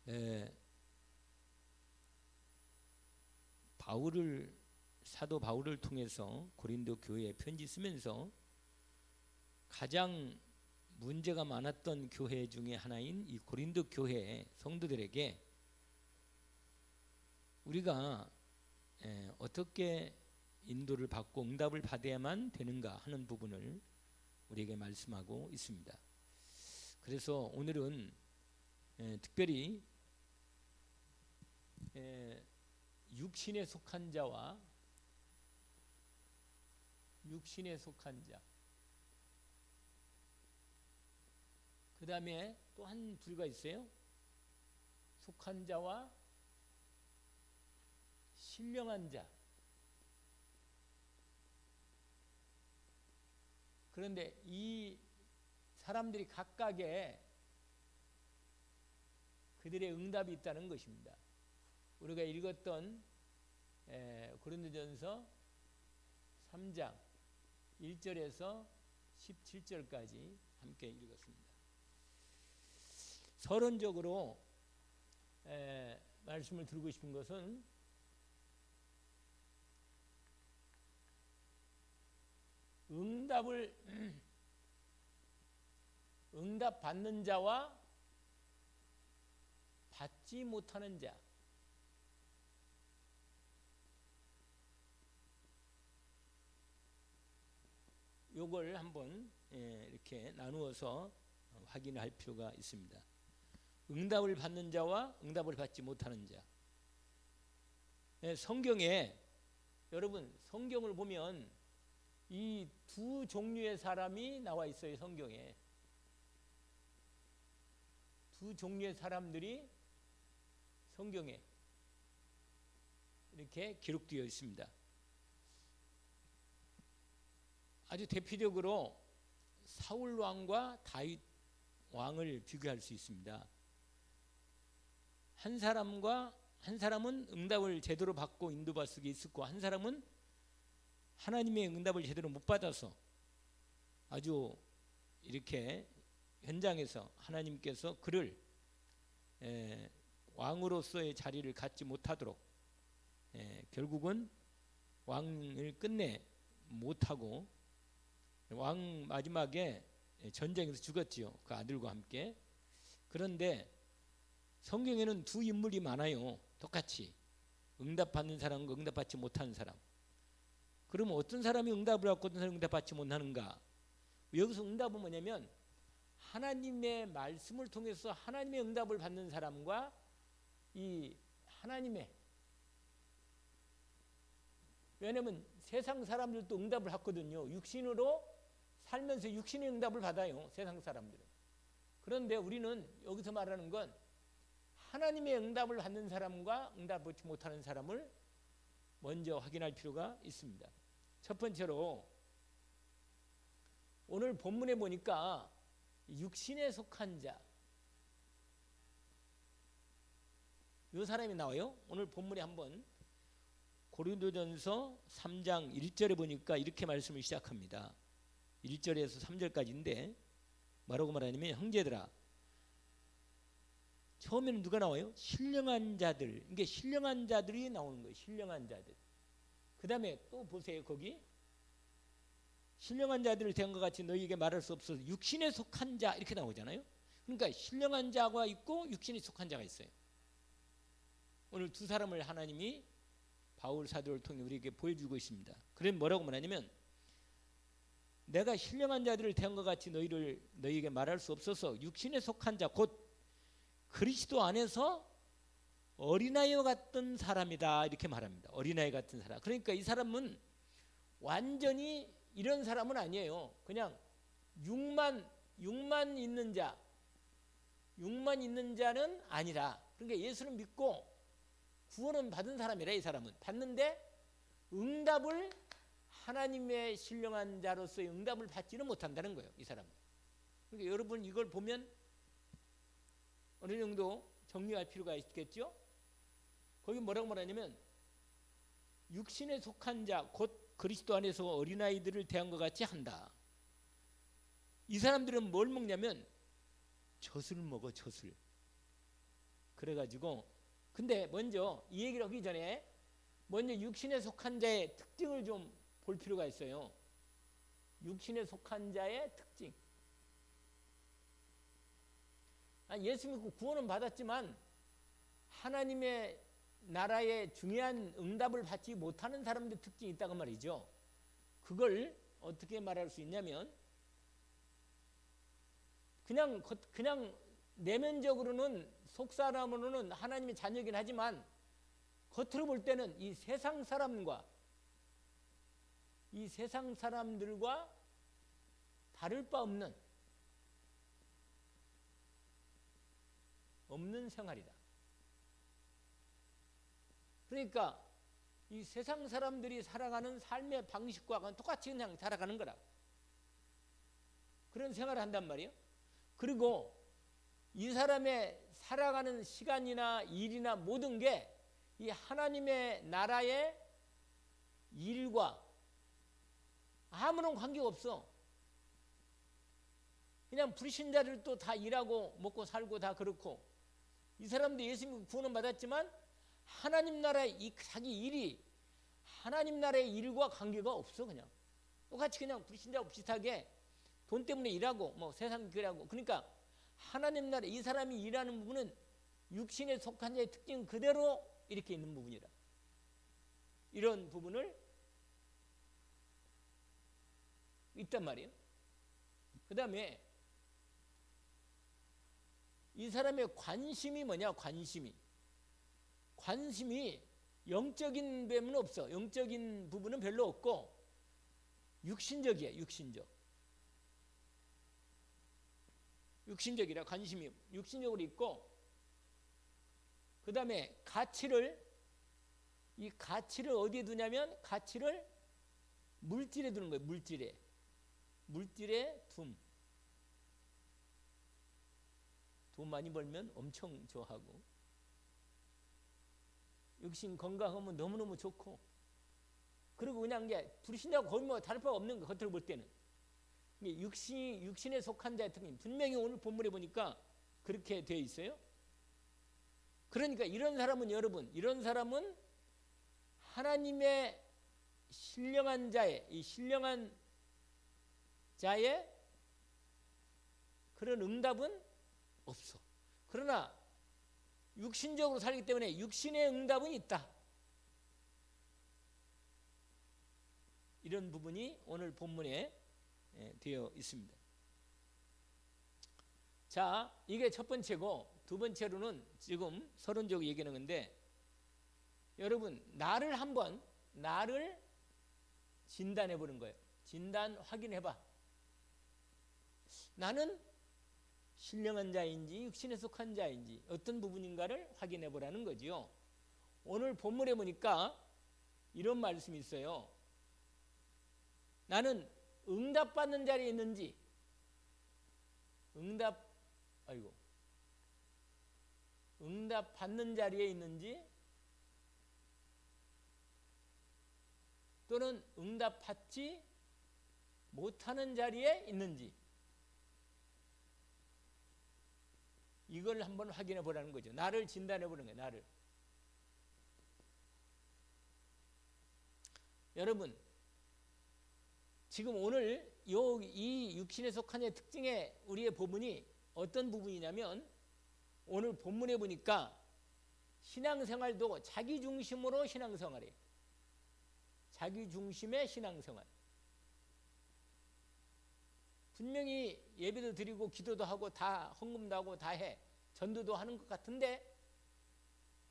에, 사도 바울을 통해서 고린도 교회에 편지 쓰면서 가장 문제가 많았던 교회 중에 하나인 이 고린도 교회 성도들에게 우리가 어떻게 인도를 받고 응답을 받아야만 되는가 하는 부분을 우리에게 말씀하고 있습니다. 그래서 오늘은 특별히 육신에 속한 자와 육신에 속한 자, 그 다음에 또 한 부류가 있어요. 속한 자와 신령한 자. 그런데 이 사람들이 각각의 그들의 응답이 있다는 것입니다. 우리가 읽었던 고린도전서 3장 1절에서 17절까지 함께 읽었습니다. 서론적으로 말씀을 드리고 싶은 것은 응답 받는 자와 받지 못하는 자, 요걸 한번 이렇게 나누어서 확인할 필요가 있습니다. 응답을 받는 자와 응답을 받지 못하는 자. 성경에 여러분 성경을 보면 이 두 종류의 사람이 나와 있어요. 성경에 두 종류의 사람들이 성경에 이렇게 기록되어 있습니다. 아주 대표적으로 사울 왕과 다윗 왕을 비교할 수 있습니다. 한 사람은 응답을 제대로 받고 인도받을 수 있었고, 한 사람은 하나님의 응답을 제대로 못 받아서 아주 이렇게 현장에서 하나님께서 그를 왕으로서의 자리를 갖지 못하도록 결국은 왕을 끝내 못하고 왕 마지막에 전쟁에서 죽었지요. 그 아들과 함께. 그런데 성경에는 두 인물이 많아요. 똑같이 응답받는 사람과 응답받지 못하는 사람. 그러면 어떤 사람이 응답을 받고 어떤 사람이 응답받지 못하는가? 여기서 응답은 뭐냐면 하나님의 말씀을 통해서 하나님의 응답을 받는 사람과 이 하나님의, 왜냐하면 세상 사람들도 응답을 받거든요. 육신으로 살면서 육신의 응답을 받아요. 세상 사람들은. 그런데 우리는 여기서 말하는 건 하나님의 응답을 받는 사람과 응답을 받지 못하는 사람을 먼저 확인할 필요가 있습니다. 첫 번째로 오늘 본문에 보니까 육신에 속한 자, 이 사람이 나와요. 오늘 본문에 한번 고린도전서 3장 1절에 보니까 이렇게 말씀을 시작합니다. 1절에서 3절까지인데 뭐라고 말하냐면, 형제들아, 처음에는 누가 나와요? 신령한 자들. 이게 신령한 자들이 나오는 거예요. 신령한 자들. 그 다음에 또 보세요. 거기 신령한 자들을 대한 것 같이 너희에게 말할 수 없어서 육신에 속한 자 이렇게 나오잖아요. 그러니까 신령한 자가 있고 육신에 속한 자가 있어요. 오늘 두 사람을 하나님이 바울 사도를 통해 우리에게 보여주고 있습니다. 그럼 뭐라고 말하냐면, 내가 신령한 자들을 대한 것 같이 너희에게 말할 수 없어서 육신에 속한 자, 곧 그리스도 안에서 어린아이와 같은 사람이다 이렇게 말합니다. 어린아이 같은 사람. 그러니까 이 사람은 완전히 이런 사람은 아니에요. 그냥 육만 있는 자는 아니라, 그러니까 예수를 믿고 구원은 받은 사람이라. 이 사람은 받는데 응답을, 하나님의 신령한 자로서의 응답을 받지는 못한다는 거예요. 이 사람은. 그러니까 여러분 이걸 보면 어느 정도 정리할 필요가 있겠죠. 거기 뭐라고 말하냐면, 육신에 속한 자, 곧 그리스도 안에서 어린아이들을 대한 것 같이 한다. 이 사람들은 뭘 먹냐면 젖을 먹어. 젖을. 그래가지고 근데 먼저 이 얘기를 하기 전에 먼저 육신에 속한 자의 특징을 좀 볼 필요가 있어요. 육신에 속한 자의 특징. 예수 믿고 구원은 받았지만 하나님의 나라의 중요한 응답을 받지 못하는 사람들 특징이 있다고 말이죠. 그걸 어떻게 말할 수 있냐면 그냥 내면적으로는 속사람으로는 하나님의 자녀이긴 하지만 겉으로 볼 때는 이 세상 사람들과 다를 바 없는 생활이다. 그러니까 이 세상 사람들이 살아가는 삶의 방식과 똑같이 그냥 살아가는 거라. 그런 생활을 한단 말이에요. 그리고 이 사람의 살아가는 시간이나 일이나 모든 게 이 하나님의 나라의 일과 아무런 관계가 없어. 그냥 불신자들도 다 일하고 먹고 살고 다 그렇고 이 사람도 예수 믿고 구원은 받았지만 하나님 나라의 이 자기 일이 하나님 나라의 일과 관계가 없어. 그냥 똑같이 그냥 불신자하고 비슷하게 돈 때문에 일하고 뭐 세상 그래하고 그러니까 하나님 나라 이 사람이 일하는 부분은 육신에 속한 자의 특징 그대로 이렇게 있는 부분이라. 이런 부분을 있단 말이에요. 그 다음에 이 사람의 관심이 뭐냐? 관심이 영적인 부분은 없어. 영적인 부분은 별로 없고 육신적이에요. 육신적이라 관심이 육신적으로 있고 그 다음에 이 가치를 어디에 두냐면 가치를 물질에 두는 거예요. 물질에 돈 많이 벌면 엄청 좋아하고 육신 건강하면 너무너무 좋고 그리고 그냥 이게 불신자고 거의 뭐 다를 바가 없는 거 겉으로 볼 때는 육신에 속한 자의 특징 분명히 오늘 본문에 보니까 그렇게 되어 있어요. 그러니까 이런 사람은 하나님의 신령한 자의 그런 응답은 없어. 그러나 육신적으로 살기 때문에 육신의 응답은 있다. 이런 부분이 오늘 본문에 되어 있습니다. 자, 이게 첫 번째고 두 번째로는 지금 서론적으로 얘기하는 건데 여러분 나를 진단해 보는 거예요. 진단 확인해 봐. 나는 신령한 자인지 육신에 속한 자인지 어떤 부분인가를 확인해 보라는 거지요. 오늘 본문에 보니까 이런 말씀이 있어요. 나는 응답받는 자리에 있는지 응답받는 자리에 있는지 또는 응답받지 못하는 자리에 있는지 이걸 한번 확인해 보라는 거죠. 나를 진단해 보는 거예요. 나를. 여러분 지금 오늘 이 육신에 속한 자의 특징의 우리의 부분이 어떤 부분이냐면 오늘 본문에 보니까 신앙생활도 자기 중심으로 신앙생활이에요. 자기 중심의 신앙생활. 분명히 예배도 드리고 기도도 하고 다 헌금도 하고 다 해. 전도도 하는 것 같은데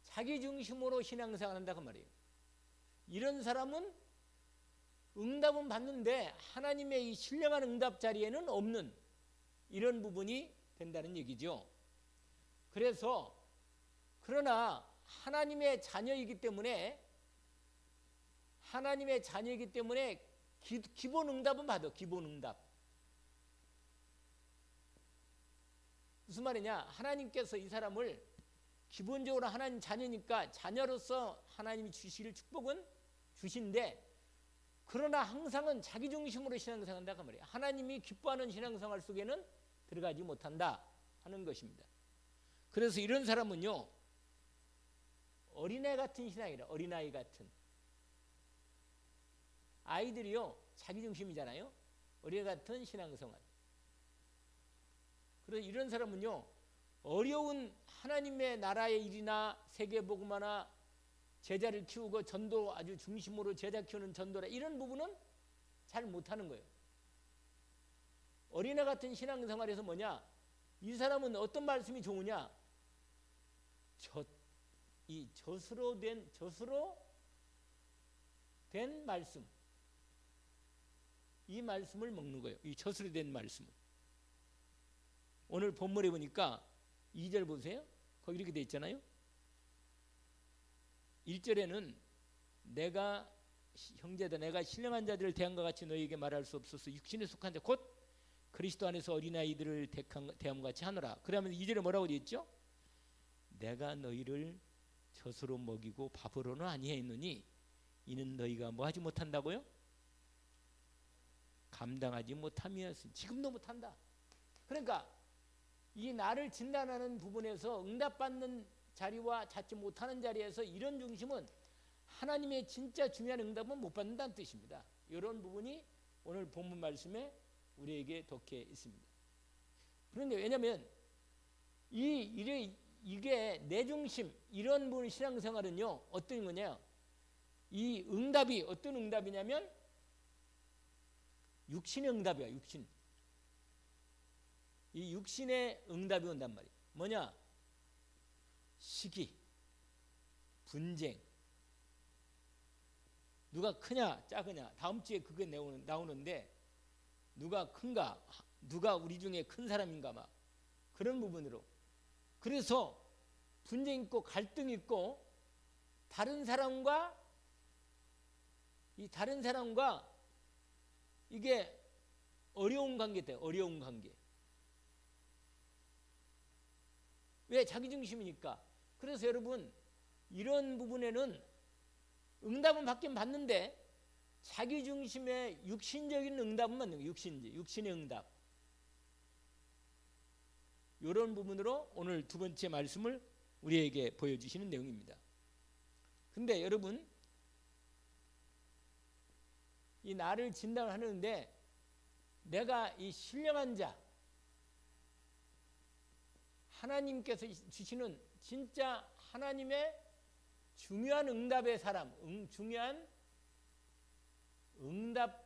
자기 중심으로 신앙생활 한다고 말이에요. 이런 사람은 응답은 받는데 하나님의 이 신령한 응답 자리에는 없는 이런 부분이 된다는 얘기죠. 그러나 하나님의 자녀이기 때문에 기본 응답은 받아. 기본 응답. 무슨 말이냐? 하나님께서 이 사람을 기본적으로 하나님 자녀니까 자녀로서 하나님이 주실 축복은 주신데 그러나 항상은 자기 중심으로 신앙생활한다고 말이에요. 하나님이 기뻐하는 신앙생활 속에는 들어가지 못한다 하는 것입니다. 그래서 이런 사람은요 어린애 같은 신앙이라. 어린아이 같은. 아이들이요 자기중심이잖아요. 어린애 같은 신앙생활. 그래서 이런 사람은요 어려운 하나님의 나라의 일이나 세계복음화나 제자를 키우고 전도 아주 중심으로 제자 키우는 전도라 이런 부분은 잘 못하는 거예요. 어린애 같은 신앙생활에서 뭐냐? 이 사람은 어떤 말씀이 좋으냐? 젖으로 된 말씀. 이 말씀을 먹는 거예요. 이 젖으로 된 말씀을. 오늘 본문에 보니까 2절 보세요. 거기 이렇게 돼 있잖아요. 1절에는 내가 형제다 내가 신령한 자들을 대함과 같이 너희에게 말할 수 없어서 육신에 속한 자 곧 그리스도 안에서 어린아이들을 대함과 같이 하노라. 그러면 2절에 뭐라고 되어 있죠? 내가 너희를 젖으로 먹이고 밥으로는 아니하였느니 이는 너희가 뭐 하지 못한다고요? 감당하지 못함이었으니 지금도 못한다. 그러니까 이 나를 진단하는 부분에서 응답받는 자리와 찾지 못하는 자리에서 이런 중심은 하나님의 진짜 중요한 응답은 못 받는다는 뜻입니다. 이런 부분이 오늘 본문 말씀에 우리에게 덕해 있습니다. 그런데 왜냐하면 이게 내 중심 이런 분 신앙생활은요 어떤 거냐? 이 응답이 어떤 응답이냐면 육신의 응답이야. 육신. 이 육신의 응답이 온단 말이에요. 뭐냐? 시기, 분쟁. 누가 크냐 작으냐 다음 주에 그게 나오는데 누가 큰가 누가 우리 중에 큰 사람인가 막 그런 부분으로 그래서 분쟁 있고 갈등 있고 다른 사람과 이게 어려운 관계다. 어려운 관계. 왜? 자기중심이니까. 그래서 여러분 이런 부분에는 응답은 받긴 받는데 자기중심의 육신적인 응답은 맞는 거예요. 육신의 응답. 이런 부분으로 오늘 두 번째 말씀을 우리에게 보여주시는 내용입니다. 근데 여러분 이 나를 진단을 하는데 내가 이 신령한 자 하나님께서 주시는 진짜 하나님의 중요한 응답의 사람, 중요한 응답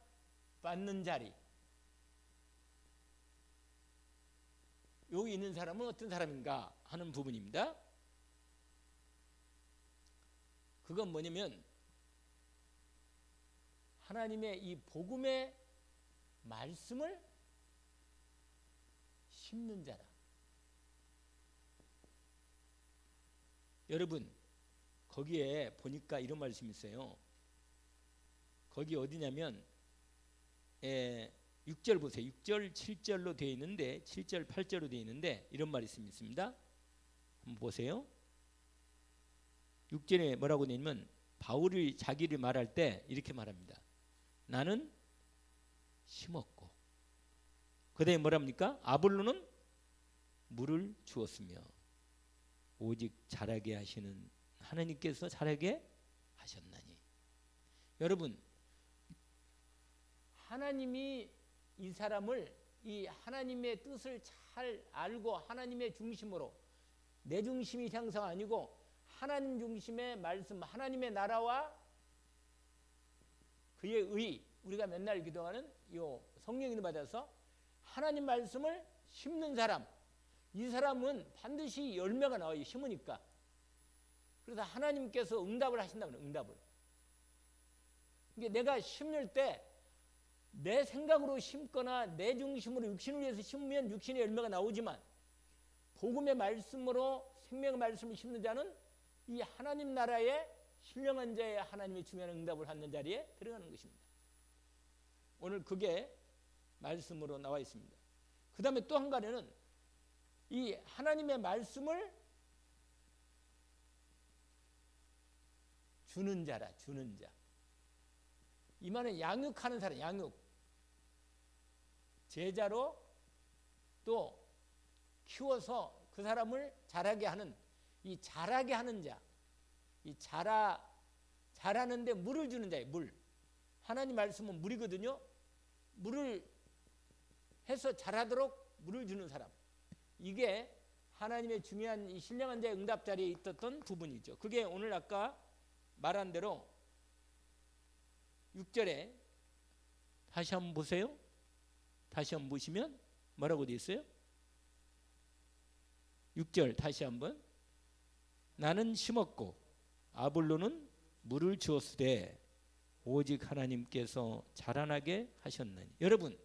받는 자리. 여기 있는 사람은 어떤 사람인가 하는 부분입니다. 그건 뭐냐면 하나님의 이 복음의 말씀을 심는 자라. 여러분 거기에 보니까 이런 말씀이 있어요. 거기 어디냐면 6절 보세요. 6절 7절로 되어 있는데 7절 8절로 되어 있는데 이런 말씀이 있습니다. 한번 보세요. 6절에 뭐라고 되냐면 바울이 자기를 말할 때 이렇게 말합니다. 나는 심었고 그 다음에 뭐랍니까? 아볼로는 물을 주었으며 오직 자라게 하시는 하나님께서 자라게 하셨나니. 여러분 하나님이 이 사람을 이 하나님의 뜻을 잘 알고 하나님의 중심으로 내 중심이 향상 아니고 하나님 중심의 말씀 하나님의 나라와 그의 의 우리가 맨날 기도하는 이 성령을 받아서 하나님 말씀을 심는 사람 이 사람은 반드시 열매가 나와요. 심으니까. 그래서 하나님께서 응답을 하신다고요. 응답을. 이게 내가 심을 때 내 생각으로 심거나 내 중심으로 육신을 위해서 심으면 육신의 열매가 나오지만 복음의 말씀으로 생명의 말씀을 심는 자는 이 하나님 나라의 신령한 자의 하나님의 중요한 응답을 받는 자리에 들어가는 것입니다. 오늘 그게 말씀으로 나와 있습니다. 그 다음에 또 한 가지는 이 하나님의 말씀을 주는 자라. 주는 자. 이 말은 양육하는 사람. 양육. 제자로 또 키워서 그 사람을 자라게 하는 이 자라게 하는 자. 이 자라는데 물을 주는 자예요. 물. 하나님 말씀은 물이거든요. 물을 해서 자라도록 물을 주는 사람. 이게 하나님의 중요한 이 신령한 자의 응답 자리에 있었던 부분이죠. 그게 오늘 아까 말한 대로 6절에 다시 한번 보세요. 다시 한번 보시면 뭐라고 되어 있어요? 6절 다시 한번. 나는 심었고 아볼로는 물을 주었으되 오직 하나님께서 자라나게 하셨나니. 여러분,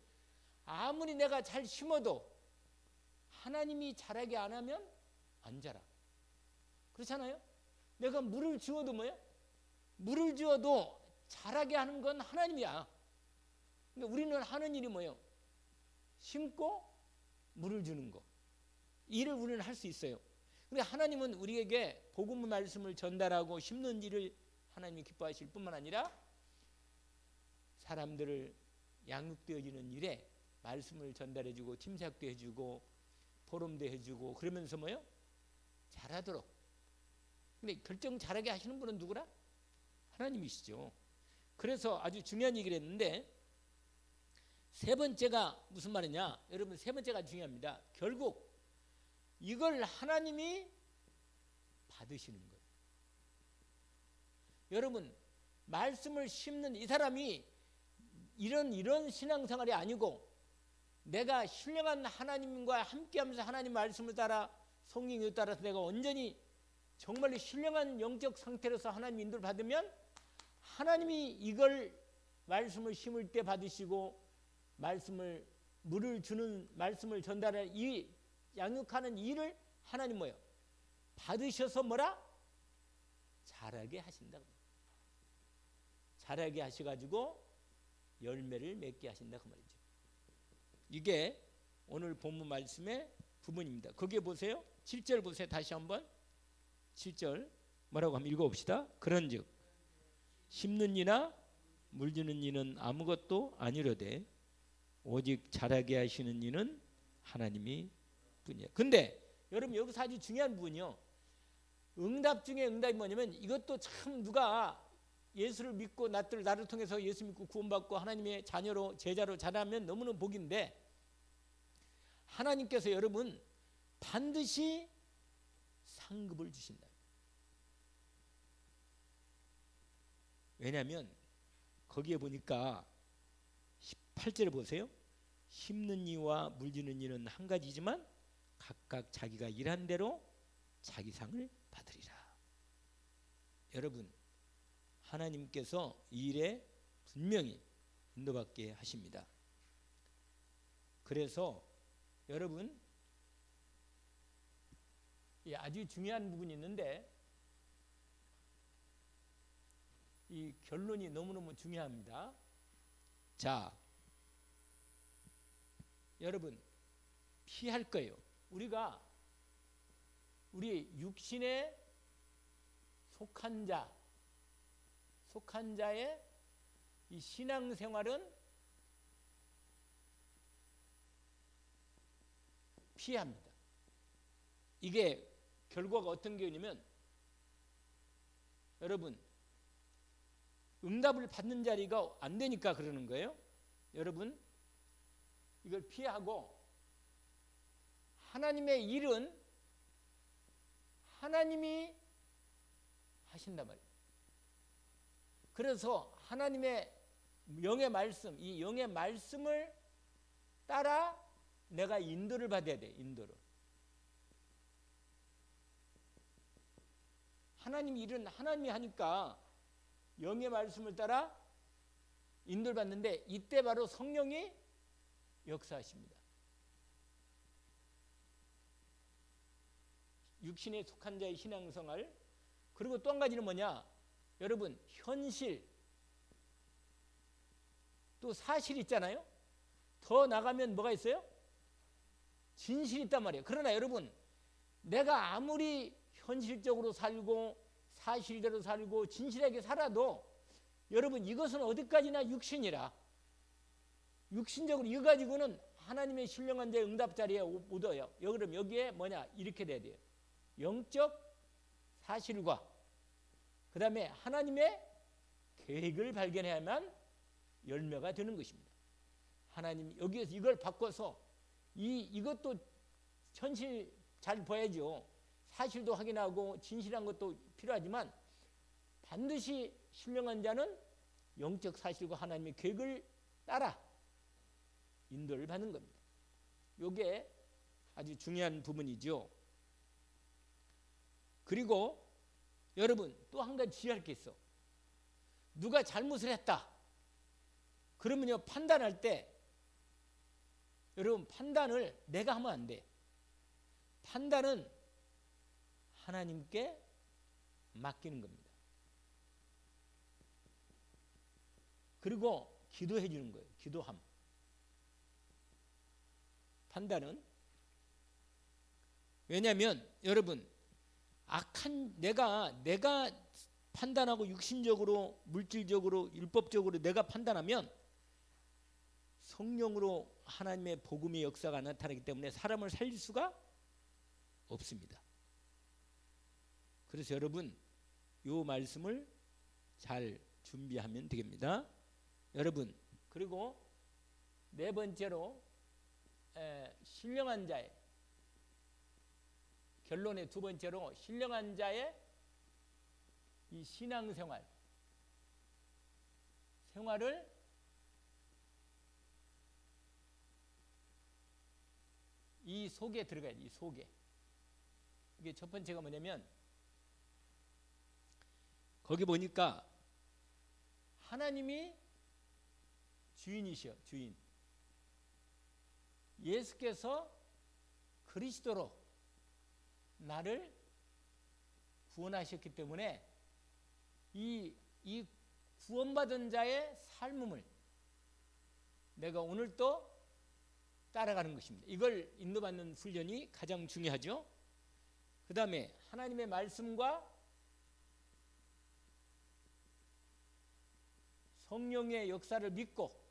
아무리 내가 잘 심어도 하나님이 자라게 안 하면 안 자라. 그렇잖아요? 내가 물을 주어도 뭐야? 물을 주어도 자라게 하는 건 하나님이야. 근데 우리는 하는 일이 뭐예요? 심고 물을 주는 거. 일을 우리는 할 수 있어요. 근데 하나님은 우리에게 복음의 말씀을 전달하고 심는 일을 하나님이 기뻐하실 뿐만 아니라 사람들을 양육되어지는 일에 말씀을 전달해주고 팀삭도 해주고 포럼도 해주고 그러면서 뭐예요? 잘하도록. 근데 결정 잘하게 하시는 분은 누구라? 하나님이시죠. 그래서 아주 중요한 얘기를 했는데 세 번째가 무슨 말이냐? 여러분, 세 번째가 중요합니다. 결국 이걸 하나님이 받으시는 거예요. 여러분, 말씀을 심는 이 사람이 이런 신앙생활이 아니고 내가 신령한 하나님과 함께하면서 하나님 말씀을 따라 성령을 따라서 내가 온전히 정말로 신령한 영적 상태로서 하나님 인도를 받으면 하나님이 이걸 말씀을 심을 때 받으시고 말씀을 물을 주는 말씀을 전달할 이 양육하는 일을 하나님 뭐예요? 받으셔서 뭐라? 자라게 하신다고. 자라게 하셔가지고 열매를 맺게 하신다 그 말이죠. 이게 오늘 본문 말씀의 부분입니다. 거기에 보세요. 7절 보세요. 다시 한번 7절 뭐라고 한번 읽어봅시다. 그런즉 심는 이나 물 주는 이는 아무것도 아니로되 오직 자라게 하시는 이는 하나님이 뿐이에요. 근데 여러분 여기서 아주 중요한 부분이요. 응답 중에 응답이 뭐냐면 이것도 참 누가 예수를 믿고 나를 통해서 예수 믿고 구원받고 하나님의 자녀로 제자로 자라면 너무너무 복인데 하나님께서 여러분 반드시 상급을 주신다. 왜냐하면 거기에 보니까 18절에 보세요. 심는 이와 물 주는 이는 한 가지지만 각각 자기가 일한 대로 자기 상을 받으리라. 여러분, 하나님께서 이 일에 분명히 인도받게 하십니다. 그래서 여러분 아주 중요한 부분이 있는데 이 결론이 너무너무 중요합니다. 자, 여러분 피할 거예요. 우리 육신에 속한 자의 이 신앙생활은 피합니다. 이게 결과가 어떤 게냐면 여러분 응답을 받는 자리가 안 되니까 그러는 거예요. 여러분 이걸 피하고 하나님의 일은 하나님이 하신단 말이에요. 그래서 하나님의 영의 말씀, 이 영의 말씀을 따라 내가 인도를 받아야 돼. 인도를. 하나님 일은 하나님이 하니까 영의 말씀을 따라 인도를 받는데 이때 바로 성령이 역사하십니다. 육신에 속한 자의 신앙생활. 그리고 또 한 가지는 뭐냐? 여러분 현실 또 사실 있잖아요. 더 나가면 뭐가 있어요? 진실이 있단 말이에요. 그러나 여러분 내가 아무리 현실적으로 살고 사실대로 살고 진실하게 살아도 여러분 이것은 어디까지나 육신이라 육신적으로 이거 가지고는 하나님의 신령한 자의 응답 자리에 못 와요. 그럼 여기에 뭐냐? 이렇게 돼야 돼요. 영적 사실과 그 다음에 하나님의 계획을 발견해야만 열매가 되는 것입니다. 하나님 여기에서 이걸 바꿔서 이것도 현실 잘 봐야죠. 사실도 확인하고 진실한 것도 필요하지만 반드시 신령한 자는 영적 사실과 하나님의 계획을 따라 인도를 받는 겁니다. 이게 아주 중요한 부분이죠. 그리고 여러분 또 한 가지 주의할 게 있어. 누가 잘못을 했다. 그러면요 판단할 때 여러분 판단을 내가 하면 안 돼. 판단은 하나님께 맡기는 겁니다. 그리고 기도해 주는 거예요. 기도함. 판단은 왜냐하면 여러분 악한 내가 판단하고 육신적으로 물질적으로 율법적으로 내가 판단하면 성령으로 하나님의 복음의 역사가 나타나기 때문에 사람을 살릴 수가 없습니다. 그래서 여러분 이 말씀을 잘 준비하면 되겠습니다. 여러분 그리고 네 번째로 신령한 자의 결론의 두 번째로 신령한 자의 이 신앙생활을 이 속에 들어가야지. 이 속에. 이게 첫 번째가 뭐냐면 거기 보니까 하나님이 주인이셔. 주인. 예수께서 그리스도로 나를 구원하셨기 때문에 이 구원받은 자의 삶을 내가 오늘 또 따라가는 것입니다. 이걸 인도받는 훈련이 가장 중요하죠. 그 다음에 하나님의 말씀과 성령의 역사를 믿고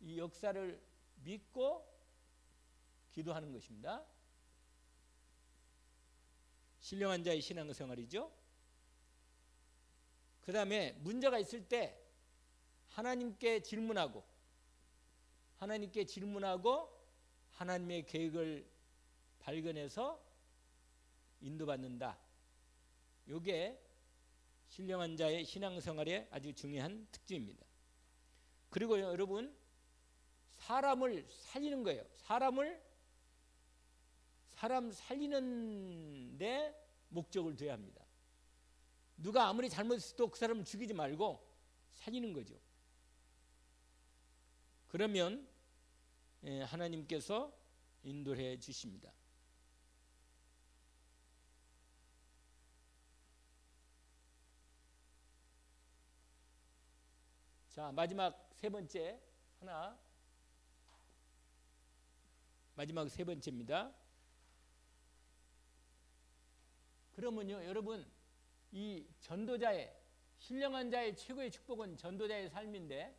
이 역사를 믿고 기도하는 것입니다. 신령한 자의 신앙생활이죠. 그 다음에 문제가 있을 때 하나님께 질문하고 하나님의 계획을 발견해서 인도받는다. 이게 신령한 자의 신앙생활의 아주 중요한 특징입니다. 그리고 여러분 사람을 살리는 거예요. 사람 살리는 데 목적을 둬야 합니다. 누가 아무리 잘못해도 그 사람을 죽이지 말고 살리는 거죠. 그러면 하나님께서 인도해 주십니다. 자, 마지막 세 번째입니다. 그러면요, 여러분, 이 전도자의 신령한 자의 최고의 축복은 전도자의 삶인데,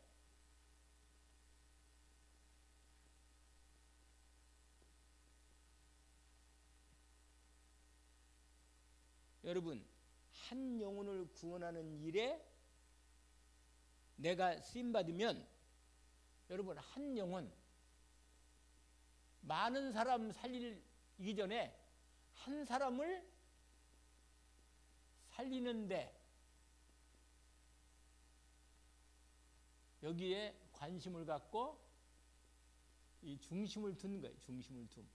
여러분, 한 영혼을 구원하는 일에 내가 쓰임 받으면 여러분 한 영혼 많은 사람 살리기 전에 한 사람을 살리는데 여기에 관심을 갖고 이 중심을 두는 거예요. 중심을 둠.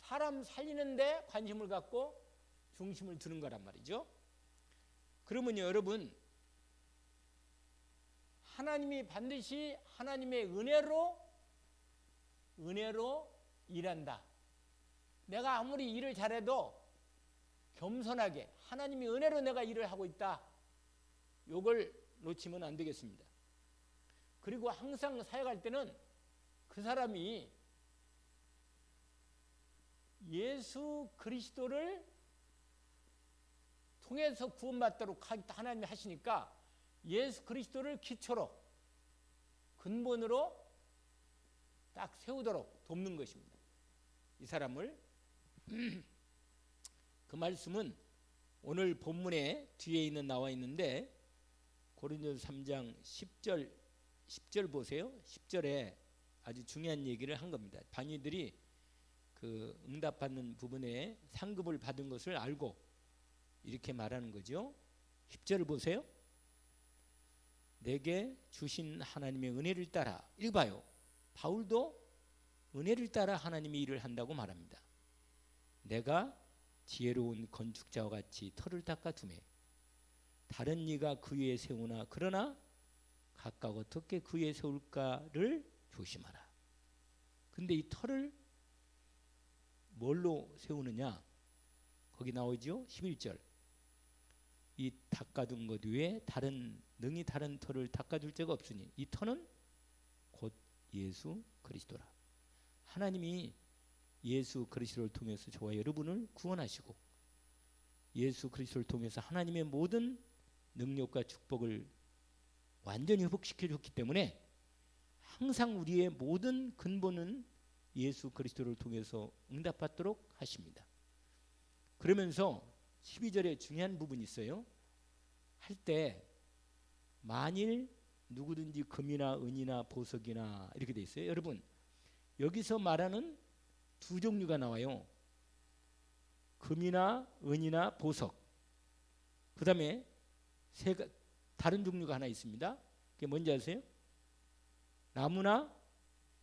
사람 살리는데 관심을 갖고 중심을 두는 거란 말이죠. 그러면요, 여러분, 하나님이 반드시 하나님의 은혜로 일한다. 내가 아무리 일을 잘해도 겸손하게 하나님의 은혜로 내가 일을 하고 있다. 요걸 놓치면 안 되겠습니다. 그리고 항상 사역할 때는 그 사람이 예수 그리스도를 통해서 구원받도록 하나님이 하시니까 예수 그리스도를 기초로 근본으로 딱 세우도록 돕는 것입니다. 이 사람을 그 말씀은 오늘 본문에 뒤에 있는 나와 있는데 고린도서 3장 10절 보세요. 10절에 아주 중요한 얘기를 한 겁니다. 바니들이 그 응답받는 부분에 상급을 받은 것을 알고 이렇게 말하는 거죠. 10절을 보세요. 내게 주신 하나님의 은혜를 따라, 읽어봐요. 바울도 은혜를 따라 하나님의 일을 한다고 말합니다. 내가 지혜로운 건축자와 같이 터를 닦아두매 다른 이가 그 위에 세우나 그러나 각각 어떻게 그 위에 세울까를 조심하라. 근데 이 터를 뭘로 세우느냐? 거기 나오죠. 11절. 이 닦아둔 것 위에 능히 다른 터를 닦아줄 자가 없으니 이 터는 곧 예수 그리스도라. 하나님이 예수 그리스도를 통해서 저와 여러분을 구원하시고 예수 그리스도를 통해서 하나님의 모든 능력과 축복을 완전히 회복시켜 줬기 때문에 항상 우리의 모든 근본은 예수 그리스도를 통해서 응답받도록 하십니다. 그러면서 12절에 중요한 부분이 있어요. 할 때 만일 누구든지 금이나 은이나 보석이나 이렇게 돼 있어요. 여러분 여기서 말하는 두 종류가 나와요. 금이나 은이나 보석. 그 다음에 다른 종류가 하나 있습니다. 그게 뭔지 아세요? 나무나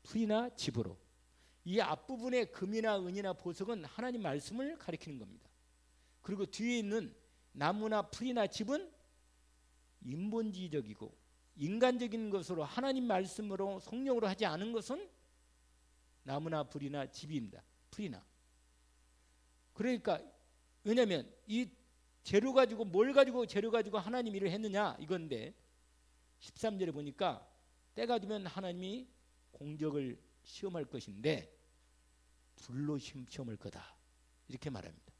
풀이나 집으로. 이 앞부분에 금이나 은이나 보석은 하나님 말씀을 가리키는 겁니다. 그리고 뒤에 있는 나무나 풀이나 집은 인본주의적이고 인간적인 것으로 하나님 말씀으로 성령으로 하지 않은 것은 나무나 불이나 집입니다. 풀이나. 그러니까 왜냐하면 이 재료 가지고 뭘 가지고 재료 가지고 하나님 일을 했느냐 이건데 13절에 보니까 때가 되면 하나님이 공적을 시험할 것인데 불로 시험할 거다 이렇게 말합니다.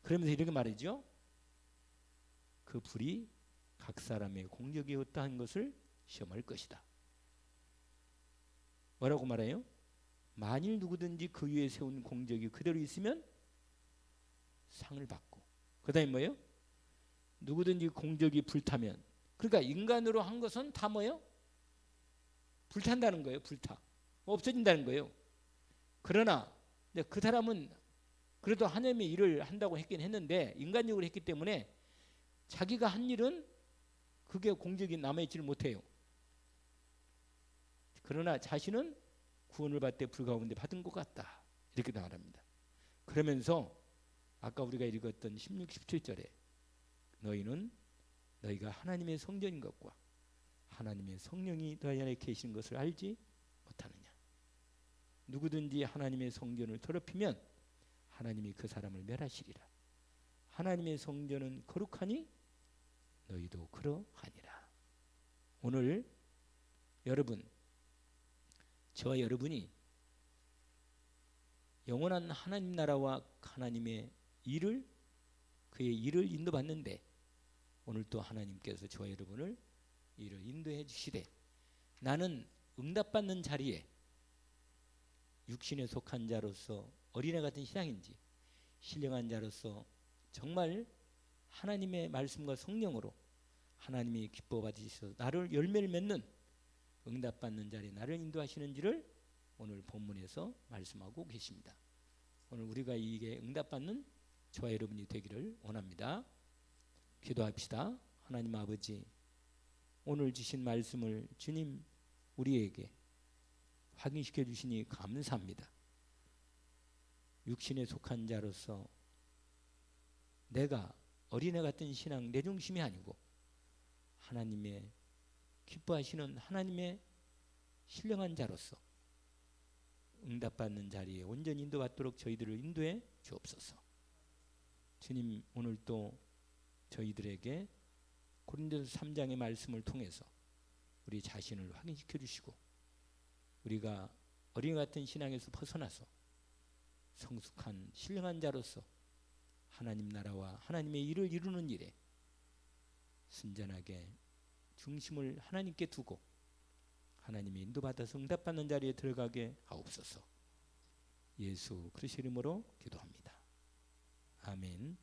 그러면서 이렇게 말이죠. 그 불이 각 사람의 공적이 어떠한 것을 시험할 것이다. 뭐라고 말해요? 만일 누구든지 그 위에 세운 공적이 그대로 있으면 상을 받고 그 다음에 뭐예요? 누구든지 공적이 불타면 그러니까 인간으로 한 것은 다 뭐예요? 불탄다는 거예요. 불타. 없어진다는 거예요. 그러나 그 사람은 그래도 하나님의 일을 한다고 했긴 했는데 인간적으로 했기 때문에 자기가 한 일은 그게 공적이 남아있지를 못해요. 그러나 자신은 구원을 받되 불 가운데 받은 것 같다. 이렇게 말합니다. 그러면서 아까 우리가 읽었던 16, 17절에 너희가 하나님의 성전인 것과 하나님의 성령이 너희 안에 계신 것을 알지 못하느냐. 누구든지 하나님의 성전을 더럽히면 하나님이 그 사람을 멸하시리라. 하나님의 성전은 거룩하니 너희도 그러하니라. 오늘 여러분 저와 여러분이 영원한 하나님 나라와 하나님의 그의 일을 인도받는데 오늘 또 하나님께서 저와 여러분을 일을 인도해 주시되 나는 응답받는 자리에 육신에 속한 자로서 어린애 같은 신앙인지 신령한 자로서 정말 하나님의 말씀과 성령으로 하나님이 기뻐 받으셔서 나를 열매를 맺는 응답받는 자리에 나를 인도하시는지를 오늘 본문에서 말씀하고 계십니다. 오늘 우리가 이게 응답받는 저와 여러분이 되기를 원합니다. 기도합시다. 하나님 아버지 오늘 주신 말씀을 주님 우리에게 확인시켜 주시니 감사합니다. 육신에 속한 자로서 내가 어린애 같은 신앙 내 중심이 아니고 하나님의 기뻐하시는 하나님의 신령한 자로서 응답받는 자리에 온전히 인도받도록 저희들을 인도해 주옵소서. 주님 오늘 또 저희들에게 고린도서 3장의 말씀을 통해서 우리 자신을 확인시켜 주시고 우리가 어린애 같은 신앙에서 벗어나서 성숙한 신령한 자로서 하나님 나라와 하나님의 일을 이루는 일에 순전하게 중심을 하나님께 두고 하나님의 인도받아서 응답받는 자리에 들어가게 하옵소서. 예수 그리스도 이름으로 기도합니다. 아멘. 아멘.